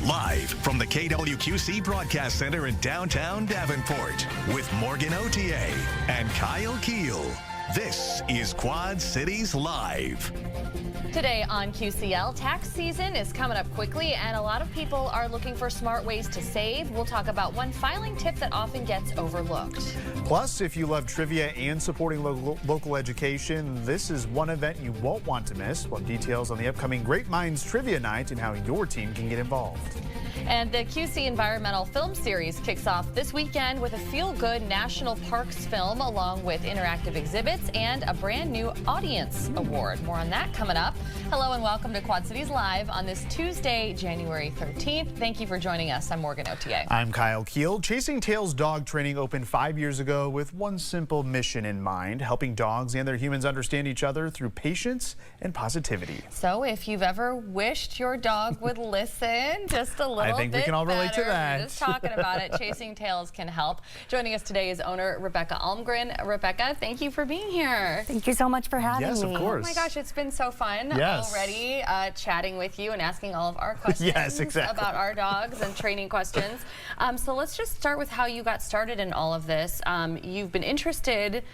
Live from the KWQC Broadcast Center in downtown Davenport with Morgan Otier and Kyle Keel. This is Quad Cities Live. Today on QCL, tax season is coming up quickly and a lot of people are looking for smart ways to save. We'll talk about one filing tip that often gets overlooked. Plus, if you love trivia and supporting local education, this is one event you won't want to miss. We'll have details on the upcoming Great Minds Trivia Night and how your team can get involved. And the QC Environmental Film Series kicks off this weekend with a feel-good National Parks film along with interactive exhibits and a brand new audience award. More on that coming up. Hello and welcome to Quad Cities Live on this Tuesday, January 13th. Thank you for joining us. I'm Morgan Otier. I'm Kyle Keel. Chasing Tails Dog Training opened 5 years ago with one simple mission in mind: helping dogs and their humans understand each other through patience and positivity. So if you've ever wished your dog would listen just a little bit I think we can all relate to that. We're just talking about it. Chasing Tails can help. Joining us today is owner Rebecca Almgren. Rebecca, thank you for being here. Thank you so much for having me. Yes, of course. Oh my gosh, it's been so fun already chatting with you and asking all of our questions about our dogs and training questions. So let's just start with how you got started in all of this. You've been interested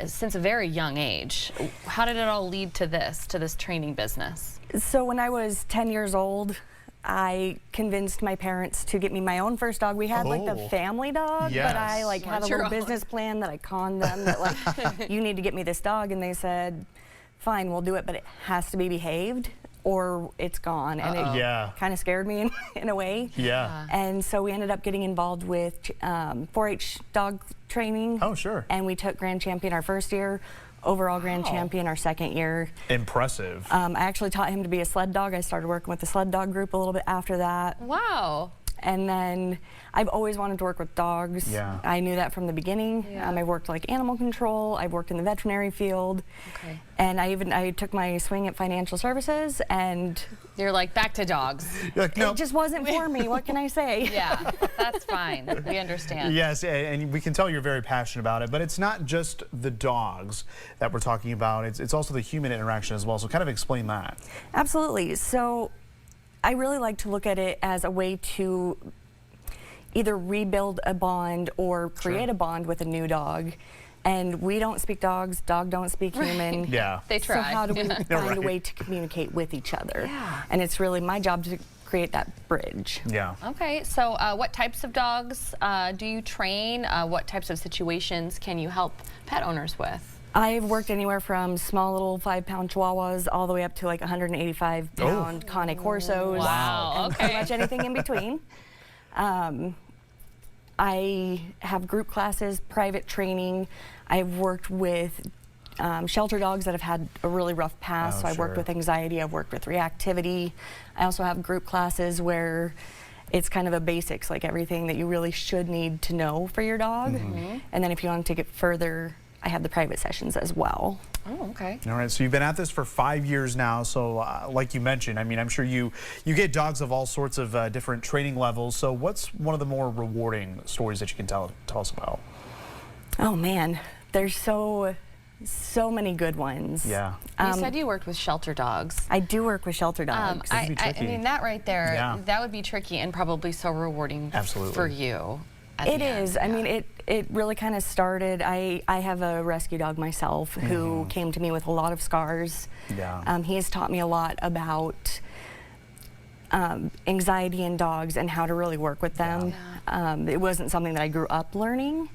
since a very young age. How did it all lead to this training business? So when I was 10 years old, I convinced my parents to get me my own first dog. We had like the family dog, but I had a little business plan that I conned them that like, you need to get me this dog, and they said, fine, we'll do it, but it has to be behaved or it's gone. And it kind of scared me in a way. Yeah. And so we ended up getting involved with 4-H dog training. Oh, sure. And we took Grand Champion our first year, overall Grand Champion our second year. Impressive. I actually taught him to be a sled dog. I started working with the sled dog group a little bit after that. Wow. And then I've always wanted to work with dogs. Yeah. I knew that from the beginning. I worked like animal control. I've worked in the veterinary field. Okay. And I took my swing at financial services, and you're like, back to dogs. You're like, nope. It just wasn't for me. What can I say? Yeah, that's fine. We understand. Yes, and we can tell you're very passionate about it, but it's not just the dogs that we're talking about. It's also the human interaction as well. So kind of explain that. Absolutely. So I really like to look at it as a way to either rebuild a bond or create a bond with a new dog. And we don't speak dogs, dog don't speak human. Yeah. They try. So how do we find a way to communicate with each other? Yeah. And it's really my job to create that bridge. Yeah. Okay, so what types of dogs do you train? What types of situations can you help pet owners with? I've worked anywhere from small little 5-pound Chihuahuas all the way up to like 185-pound Cane Corsos. Wow, and pretty much anything in between. I have group classes, private training. I've worked with shelter dogs that have had a really rough past. So I've worked with anxiety, I've worked with reactivity. I also have group classes where it's kind of a basics, like everything that you really should need to know for your dog. And then if you want to take it further, I have the private sessions as well. Oh, okay. All right, so you've been at this for 5 years now. So like you mentioned, I mean, I'm sure you get dogs of all sorts of different training levels. So what's one of the more rewarding stories that you can tell us about? Oh man, there's so many good ones. Yeah. You said you worked with shelter dogs. I do work with shelter dogs. I mean, that right there, that would be tricky and probably so rewarding for you. It is. I mean, it really kind of started. I have a rescue dog myself who came to me with a lot of scars. Yeah. He has taught me a lot about anxiety in dogs and how to really work with them. It wasn't something that I grew up learning.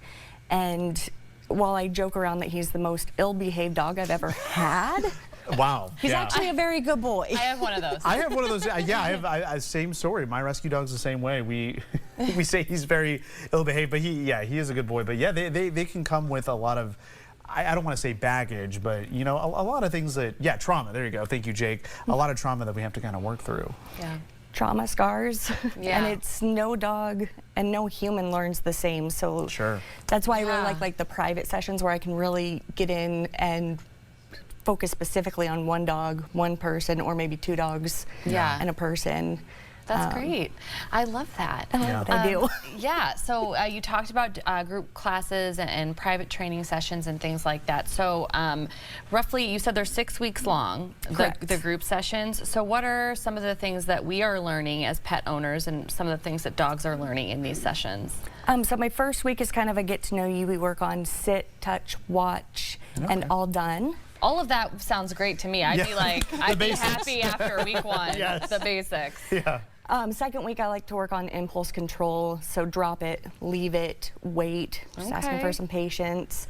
And while I joke around that he's the most ill-behaved dog I've ever had, wow. he's actually a very good boy. I have one of those. I have one of those. Yeah, I have same story. My rescue dog's the same way. We say he's very ill-behaved, but he is a good boy. But yeah, they can come with a lot of, I don't want to say baggage, but you know, a lot of things that, trauma. There you go. Thank you, Jake. A lot of trauma that we have to kind of work through. Yeah. Trauma, scars, and it's no dog and no human learns the same. So that's why I really like the private sessions where I can really get in and focus specifically on one dog, one person, or maybe two dogs and a person. That's great. I love that. I do. Yeah, so you talked about group classes and private training sessions and things like that. So roughly, you said they're 6 weeks long, the group sessions. So what are some of the things that we are learning as pet owners and some of the things that dogs are learning in these sessions? So my first week is kind of a get to know you. We work on sit, touch, watch, and all done. All of that sounds great to me. I'd be like, I'd be happy after week 1, the basics. Yeah. Second week, I like to work on impulse control. So drop it, leave it, wait, just asking for some patience.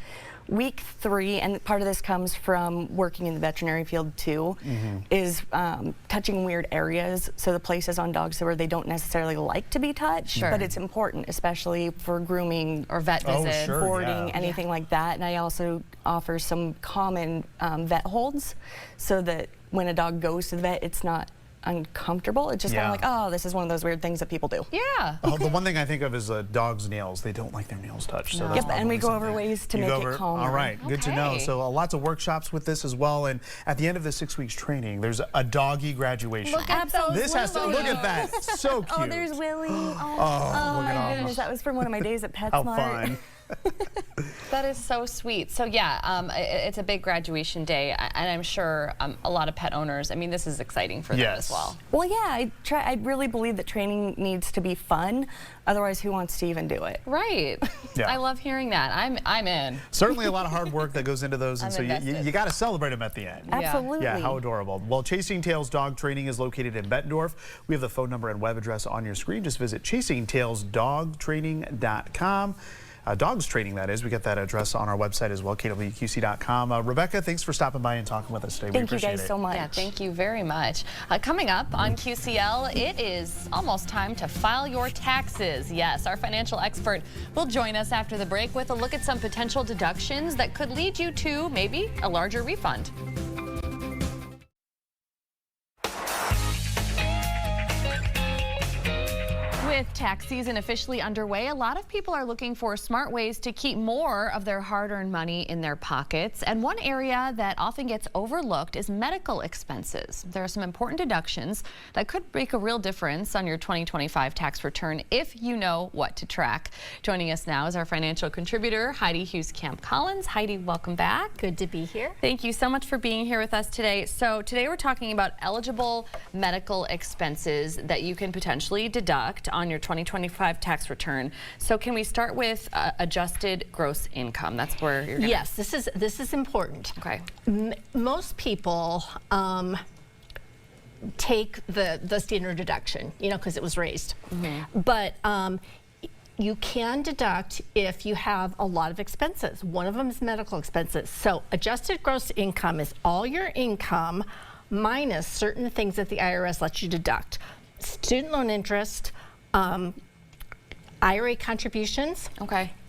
Week 3, and part of this comes from working in the veterinary field too, is touching weird areas. So the places on dogs where they don't necessarily like to be touched, but it's important, especially for grooming or vet visits, boarding, anything like that. And I also offer some common vet holds so that when a dog goes to the vet, it's not uncomfortable. It's just kind of like, oh, this is one of those weird things that people do. Yeah. The one thing I think of is a dog's nails. They don't like their nails touched. So that's and we go over ways to make it calmer. All right, good to know. So lots of workshops with this as well. And at the end of the 6 weeks training, there's a doggy graduation. Look at those This has to, look at that. So cute. Oh, there's Willie. Oh my goodness, that was from one of my days at PetSmart. How fun. That is so sweet. So yeah, it's a big graduation day, and I'm sure a lot of pet owners, I mean, this is exciting for them as well. Well, yeah, I really believe that training needs to be fun. Otherwise, who wants to even do it? Right. I love hearing that. I'm in. Certainly a lot of hard work that goes into those, and so you got to celebrate them at the end. Absolutely. Yeah, how adorable. Well, Chasing Tails Dog Training is located in Bettendorf. We have the phone number and web address on your screen. Just visit chasingtailsdogtraining.com. Dogs training, that is. We get that address on our website as well, kwqc.com. Rebecca, thanks for stopping by and talking with us today. Thank you guys so much. Yeah, thank you very much. Coming up on QCL, it is almost time to file your taxes. Yes, our financial expert will join us after the break with a look at some potential deductions that could lead you to maybe a larger refund. With tax season officially underway, a lot of people are looking for smart ways to keep more of their hard-earned money in their pockets. And one area that often gets overlooked is medical expenses. There are some important deductions that could make a real difference on your 2025 tax return if you know what to track. Joining us now is our financial contributor, Heidi Hughes-Camp-Collins. Heidi, welcome back. Good to be here. Thank you so much for being here with us today. So today we're talking about eligible medical expenses that you can potentially deduct on your 2025 tax return. So can we start with adjusted gross income? That's where you're gonna... Yes, this is important. Okay. Most people take the standard deduction, you know, because it was raised. But you can deduct if you have a lot of expenses. One of them is medical expenses. So adjusted gross income is all your income minus certain things that the IRS lets you deduct. Student loan interest, IRA contributions,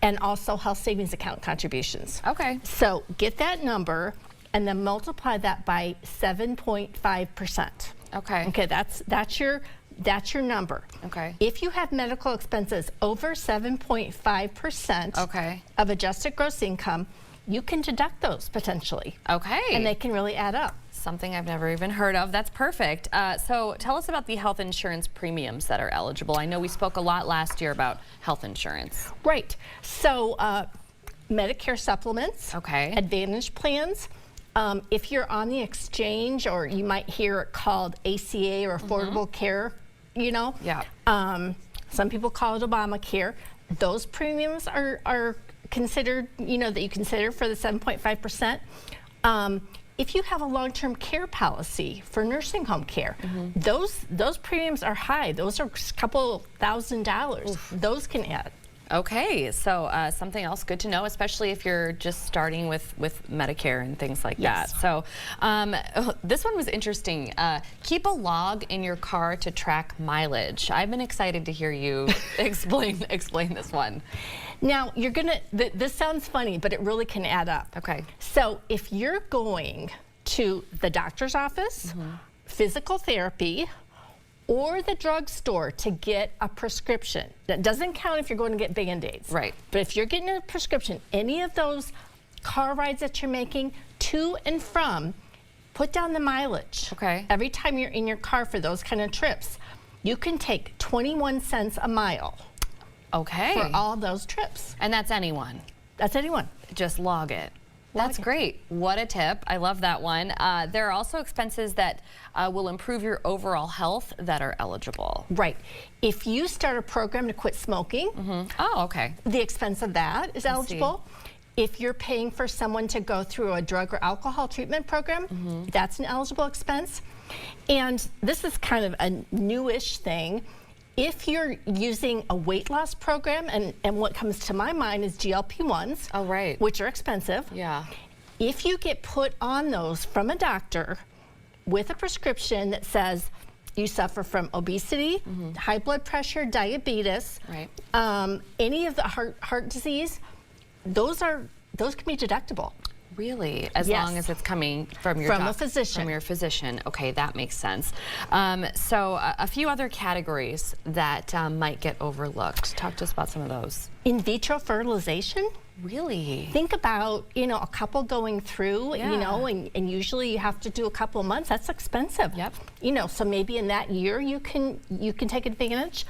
and also health savings account contributions. So get that number and then multiply that by 7.5%. Okay, that's your number. If you have medical expenses over 7.5% of adjusted gross income, you can deduct those potentially. And they can really add up. Something I've never even heard of. That's perfect. So tell us about the health insurance premiums that are eligible. I know we spoke a lot last year about health insurance. Right. So Medicare supplements, Advantage plans. If you're on the exchange, or you might hear it called ACA or Affordable Care, you know. Some people call it Obamacare. Those premiums are considered, you know, that you consider for the 7.5%. If you have a long-term care policy for nursing home care, those premiums are high. Those are a couple $1,000s. Those can add. Okay, so something else good to know, especially if you're just starting with Medicare and things like that. So this one was interesting. Keep a log in your car to track mileage. I've been excited to hear you explain this one. Now, you're gonna, this sounds funny, but it really can add up. So if you're going to the doctor's office, physical therapy, or the drugstore to get a prescription, that doesn't count if you're going to get Band-Aids. But if you're getting a prescription, any of those car rides that you're making to and from, put down the mileage. Every time you're in your car for those kind of trips. you can take 21 cents a mile. Okay. For all those trips. And that's anyone? That's anyone. Just log it. That's great. What a tip. I love that one. There are also expenses that will improve your overall health that are eligible. Right. If you start a program to quit smoking, oh, okay. The expense of that is eligible. If you're paying for someone to go through a drug or alcohol treatment program, that's an eligible expense. And this is kind of a newish thing. If you're using a weight loss program, and what comes to my mind is GLP-1s, oh, right, which are expensive. Yeah. If you get put on those from a doctor with a prescription that says you suffer from obesity, high blood pressure, diabetes, right, any of the heart disease, those can be deductible. Really? As long as it's coming from your a physician. From your physician. Okay, that makes sense. So a few other categories that might get overlooked. Talk to us about some of those. In vitro fertilization. Really? Think about, a couple going through, and usually you have to do a couple of months. That's expensive. Yep. So maybe in that year you can take advantage.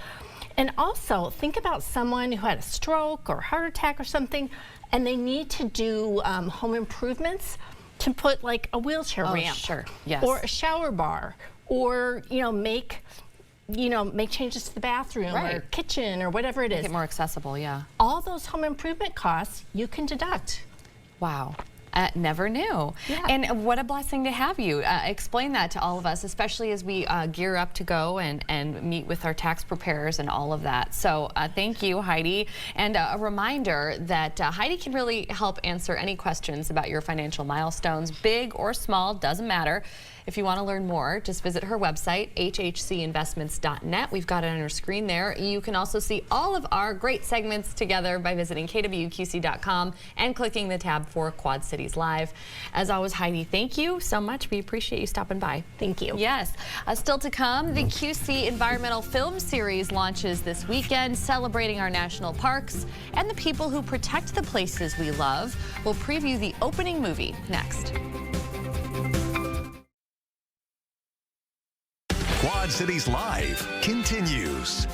And also think about someone who had a stroke or heart attack or something, and they need to do home improvements to put like a wheelchair ramp, sure. Yes. or a shower bar, or make changes to the bathroom or kitchen or whatever it is. Make it more accessible, yeah. All those home improvement costs you can deduct. Wow. Never knew. Yeah. And what a blessing to have you. Explain that to all of us, especially as we gear up to go and meet with our tax preparers and all of that. So thank you, Heidi. And a reminder that Heidi can really help answer any questions about your financial milestones, big or small, doesn't matter. If you want to learn more, just visit her website, hhcinvestments.net. We've got it on your screen there. You can also see all of our great segments together by visiting kwqc.com and clicking the tab for Quad Cities Live. As always, Heidi, thank you so much. We appreciate you stopping by. Thank you. Yes. Still to come, the QC Environmental Film Series launches this weekend, celebrating our national parks and the people who protect the places we love. We'll preview the opening movie next. Quad Cities Live continues.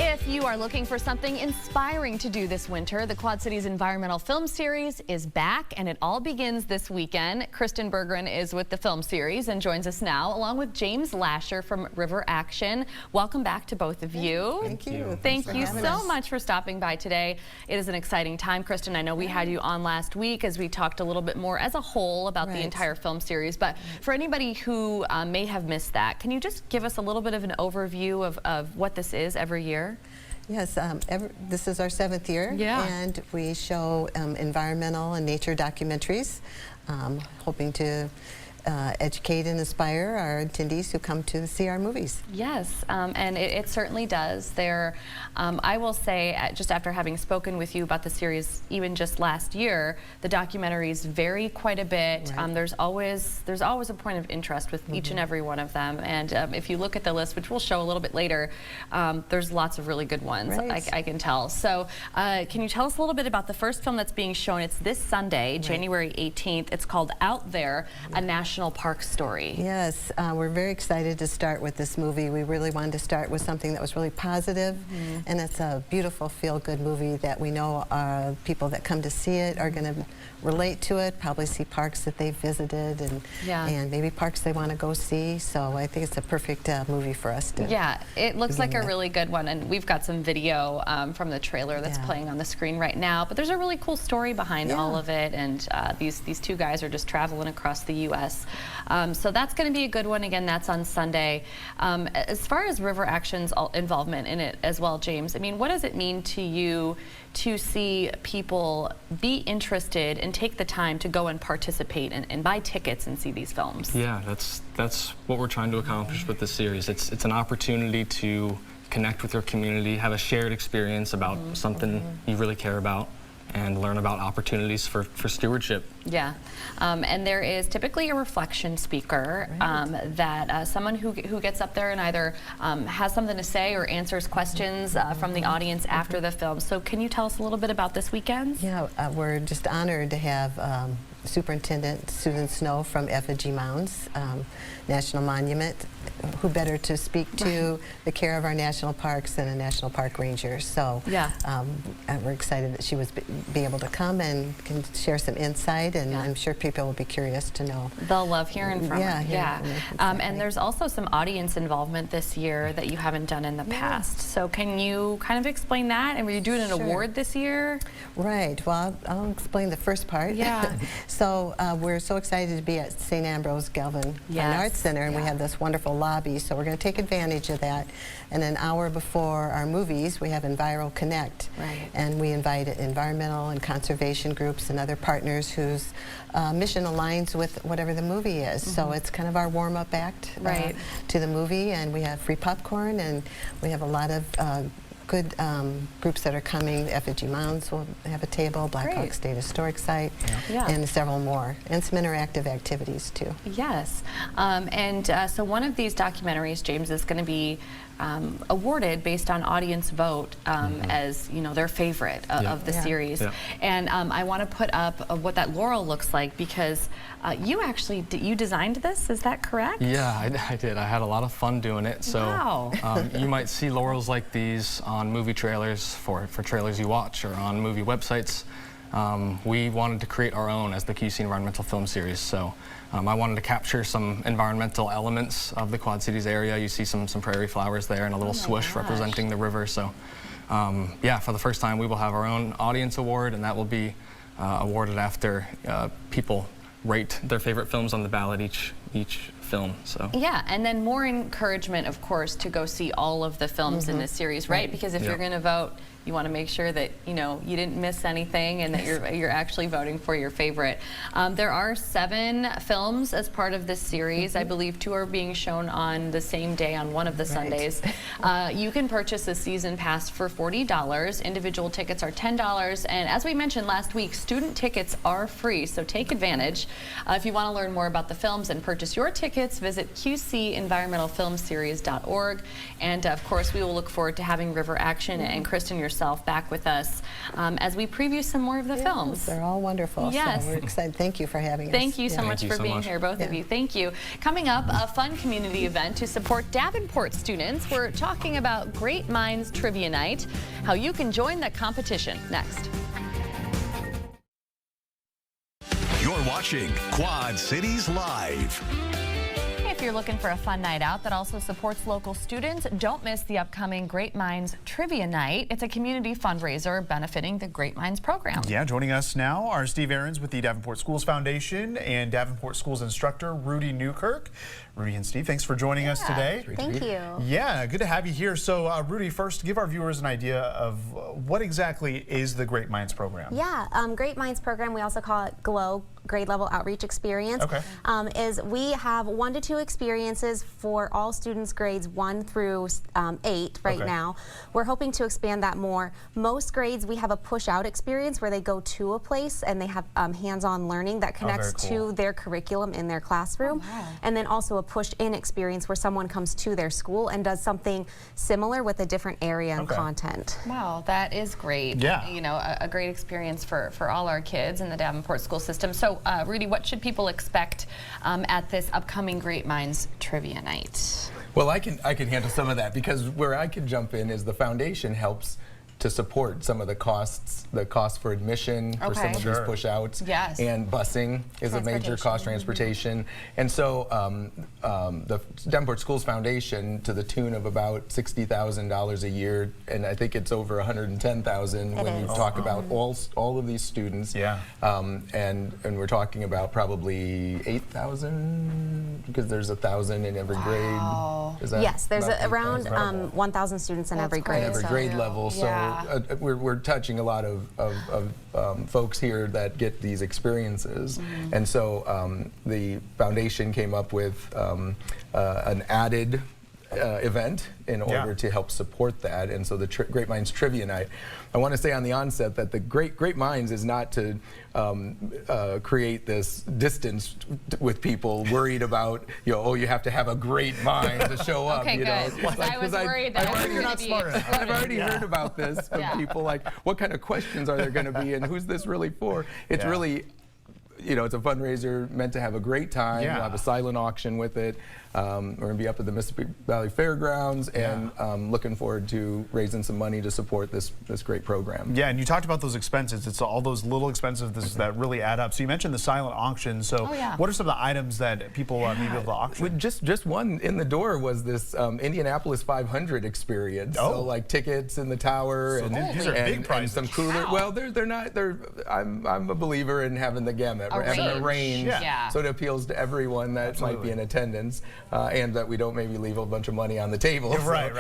If you are looking for something inspiring to do this winter, the Quad Cities Environmental Film Series is back, and it all begins this weekend. Kristen Berggren is with the film series and joins us now, along with James Lasher from River Action. Welcome back to both of you. Thank you. Thank you so much for stopping by today. It is an exciting time. Kristen, I know we had you on last week as we talked a little bit more as a whole about the entire film series, but for anybody who may have missed that, can you just give us a little bit of an overview of what this is every year? Yes, this is our 7th year, and we show environmental and nature documentaries, hoping to educate and inspire our attendees who come to see our movies. Yes, and it certainly does. I will say, just after having spoken with you about the series, even just last year, the documentaries vary quite a bit. There's always a point of interest with each and every one of them, and if you look at the list, which we'll show a little bit later, there's lots of really good ones. I can tell. So, can you tell us a little bit about the first film that's being shown? It's this Sunday, January 18th. It's called Out There, a National Park Story. Yes, we're very excited to start with this movie. We really wanted to start with something that was really positive, and it's a beautiful feel-good movie that we know people that come to see it are going to relate to it, probably see parks that they've visited, and maybe parks they want to go see. So I think it's a perfect movie for us to. Yeah, it looks like a really good one, and we've got some video from the trailer that's playing on the screen right now. But there's a really cool story behind all of it, and these two guys are just traveling across the U.S. So that's going to be a good one. Again, that's on Sunday. As far as River Action's involvement in it as well, James, I mean, what does it mean to you to see people be interested and take the time to go and participate and buy tickets and see these films? Yeah, that's what we're trying to accomplish with this series. It's an opportunity to connect with your community, have a shared experience about something you really care about, and learn about opportunities for stewardship. Yeah, and there is typically a reflection speaker that someone who gets up there and either has something to say or answers questions from the audience after the film. So can you tell us a little bit about this weekend? Yeah, we're just honored to have Superintendent Susan Snow from Effigy Mounds National Monument who better to speak to the care of our national parks than a national park ranger. So we're excited that she was be able to come and can share some insight, and I'm sure people will be curious to know. They'll love hearing from her. Exactly. And there's also some audience involvement this year that you haven't done in the past. So can you kind of explain that? And were you doing an award this year? Right. Well, I'll explain the first part. Yeah. So we're so excited to be at St. Ambrose Galvin Fine Arts Center, and we have this wonderful lobby. So we're going to take advantage of that. And an hour before our movies, we have Enviro Connect. Right. And we invite environmental and conservation groups and other partners whose mission aligns with whatever the movie is. So it's kind of our warm-up act to the movie, and we have free popcorn, and we have a lot of good groups that are coming. Effigy Mounds will have a table, Blackhawk State Historic Site, and several more, and some interactive activities too. Yes, so one of these documentaries, James, is going to be awarded based on audience vote as their favorite of the series. And I want to put up what that laurel looks like, because you actually you designed this, is that correct? Yeah, I did. I had a lot of fun doing it. So you might see laurels like these on movie trailers for trailers you watch, or on movie websites. We wanted to create our own as the QC Environmental Film Series. So I wanted to capture some environmental elements of the Quad Cities area. You see some prairie flowers there, and a little swoosh representing the river. So yeah, for the first time we will have our own audience award, and that will be awarded after people rate their favorite films on the ballot each film. So yeah, and then more encouragement, of course, to go see all of the films in this series, right? Because if you're going to vote, you want to make sure that you didn't miss anything, and that you're actually voting for your favorite. There are 7 films as part of this series. I believe 2 are being shown on the same day on one of the Sundays. You can purchase a season pass for $40. Individual tickets are $10, and as we mentioned last week, student tickets are free, so take advantage. If you want to learn more about the films and purchase your tickets, visit qcenvironmentalfilmseries.org. And of course, we will look forward to having River Action and Kristen yourself back with us as we preview some more of the films. They're all wonderful. Yes. So we're excited. Thank you for having us. Thank you so much for being here, both of you. Thank you. Coming up, a fun community event to support Davenport students. We're talking about Great Minds Trivia Night, how you can join the competition. Next. You're watching Quad Cities Live. If you're looking for a fun night out that also supports local students, don't miss the upcoming Great Minds Trivia Night. It's a community fundraiser benefiting the Great Minds program. Yeah, joining us now are Steve Ahrens with the Davenport Schools Foundation and Davenport Schools instructor Rudy Newkirk. Rudy and Steve, thanks for joining us today. Thank you. Yeah, good to have you here. So, Rudy, first, give our viewers an idea of what exactly is the Great Minds program. Yeah, Great Minds program, we also call it GLOW, Grade Level Outreach Experience, is we have 1 to 2 experiences for all students grades 1 through 8 right now. We're hoping to expand that more. Most grades, we have a push-out experience where they go to a place and they have hands-on learning that connects to their curriculum in their classroom. And then also a push-in experience where someone comes to their school and does something similar with a different area and content. Wow, that is great. Yeah. A great experience for all our kids in the Davenport school system. So, Rudy, what should people expect at this upcoming Great Minds Trivia Night? Well, I can handle some of that, because where I can jump in is the foundation helps to support some of the costs for admission for some of these push-outs. Yes. And busing is a major cost, transportation. And so the Davenport Schools Foundation, to the tune of about $60,000 a year, and I think it's over $110,000 when you talk about all of these students. Yeah. And we're talking about probably 8,000, because there's 1,000 in every grade. Is that yes, there's around 1,000 students in every grade. Every grade level. So we're touching a lot of folks here that get these experiences. And so the foundation came up with an added event in order to help support that. And so the Great Minds Trivia Night, I want to say on the onset that the Great Minds is not to create this distance with people worried about, you have to have a great mind to show up. Okay, good. I was worried that you're not smart enough. I've already heard about this from people, like, what kind of questions are there going to be, and who's this really for? It's really you know, it's a fundraiser meant to have a great time. Yeah. We'll have a silent auction with it. We're going to be up at the Mississippi Valley Fairgrounds, and looking forward to raising some money to support this great program. Yeah, and you talked about those expenses. It's all those little expenses that really add up. So you mentioned the silent auction. So what are some of the items that people may be able to auction? Just one in the door was this Indianapolis 500 experience. So like tickets in the tower, so and these are big prizes. And some cooler. Wow. Well, they're not. I'm a believer in having the gamut, having a range, so it appeals to everyone that might be in attendance. And that we don't maybe leave a bunch of money on the table. Right.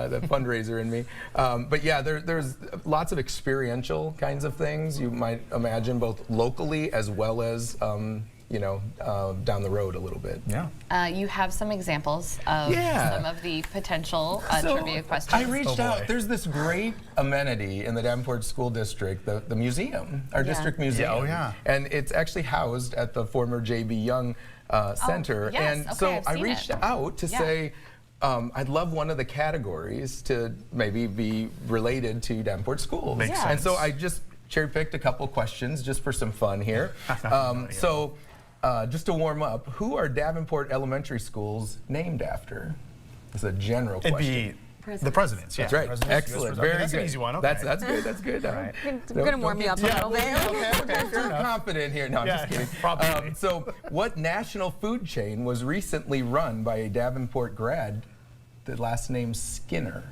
The fundraiser in me. But yeah, there's lots of experiential kinds of things you might imagine, both locally as well as you know, down the road a little bit. Yeah. You have some examples of some of the potential trivia questions. I reached out. There's this great amenity in the Davenport School District, the museum, our district museum. And it's actually housed at the former J.B. Young Center. And so I reached out to say, I'd love one of the categories to maybe be related to Davenport schools. Makes sense. And so I just cherry-picked a couple questions just for some fun here. Just to warm up, who are Davenport elementary schools named after? It's a general question. The presidents. That's right. Excellent. Very that's good. An easy one. Okay. That's good. That's good. Right. You're going to warm me up a little bit. Okay. Fair enough. Confident here. No, I'm just kidding. So, what national food chain was recently run by a Davenport grad, the last name Skinner?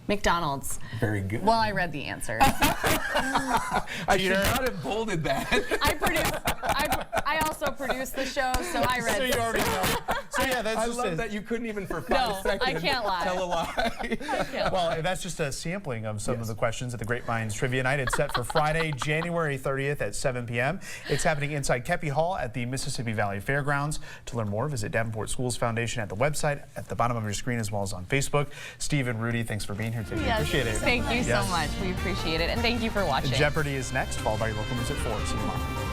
McDonald's. Very good. Well, I read the answer. I should not have bolded that. I also produced the show, so I read. So you already know. So yeah, that's I just love that you couldn't even for 5 seconds I can't lie. tell a lie. Well, that's just a sampling of some of the questions at the Grapevines Trivia Night. It's set for Friday, January 30th at 7 p.m. It's happening inside Kepi Hall at the Mississippi Valley Fairgrounds. To learn more, visit Davenport Schools Foundation at the website at the bottom of your screen, as well as on Facebook. Steve and Rudy, thanks for being here today. Yes, Appreciate it. Thank you so much. We appreciate it. And thank you for watching. Jeopardy is next, followed by your local news at 4. See you tomorrow.